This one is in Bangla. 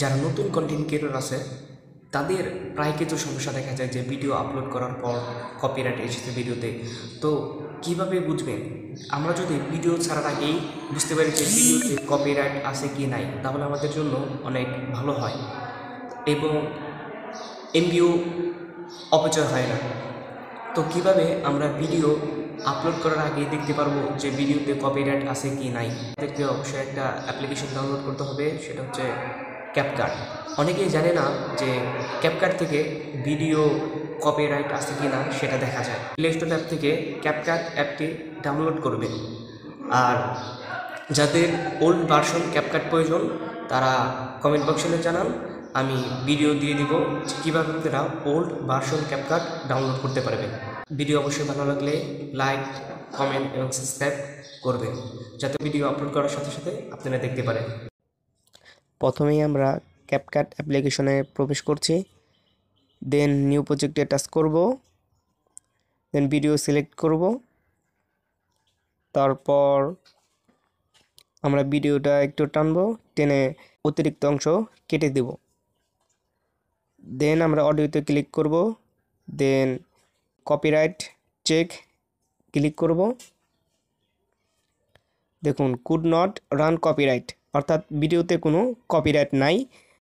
যারা নতুন কন্টেন্ট ক্রিয়েটর আছে তাদের প্রায় কিছু সমস্যা দেখা যায় যে ভিডিও আপলোড করার পর কপিরাইট এসেছে ভিডিওতে। তো কিভাবে বুঝবেন? আমরা যদি ভিডিও ছাড়ার আগেই বুঝতে পারি যে ভিডিওতে কপিরাইট আছে কি নাই, তাহলে আমাদের জন্য অনেক ভালো হয় এবং এমবিও অপচয় হয় না। তো কিভাবে আমরা ভিডিও আপলোড করার আগে দেখতে পারবো যে ভিডিওতে কপিরাইট আছে কি নাই? আমাদেরকে অবশ্যই একটা অ্যাপ্লিকেশন ডাউনলোড করতে হবে, সেটা হচ্ছে ক্যাপকাট। অনেকেই জানে না যে ক্যাপকাট থেকে ভিডিও কপিরাইট আছে কি না সেটা দেখা যায়। প্লে স্টোর অ্যাপ থেকে ক্যাপকাট অ্যাপটি ডাউনলোড করবেন। আর যাদের ওল্ড ভার্সন ক্যাপকাট প্রয়োজন তারা কমেন্ট বক্সে জানান, আমি ভিডিও দিয়ে দিব যে কীভাবে আপনারা ওল্ড ভার্সন ক্যাপকাট ডাউনলোড করতে পারবেন। ভিডিও অবশ্যই ভালো লাগলে লাইক, কমেন্ট এবং সাবস্ক্রাইব করবেন, যাতে ভিডিও আপলোড করার সাথে সাথে আপনারা দেখতে পারেন। প্রথমেই আমরা ক্যাপকাট অ্যাপ্লিকেশনে প্রবেশ করছি, দেন নিউ প্রজেক্টে টাচ করব, দেন ভিডিও সিলেক্ট করব, তারপর আমরা ভিডিওটা একটু টানবো, টেনে অতিরিক্ত অংশ কেটে দেব। দেন আমরা অডিওতে ক্লিক করব, দেন কপিরাইট চেক ক্লিক করব। দেখুন কুড নট রান কপিরাইট, অর্থাৎ ভিডিওতে কোনো কপিরাইট নাই।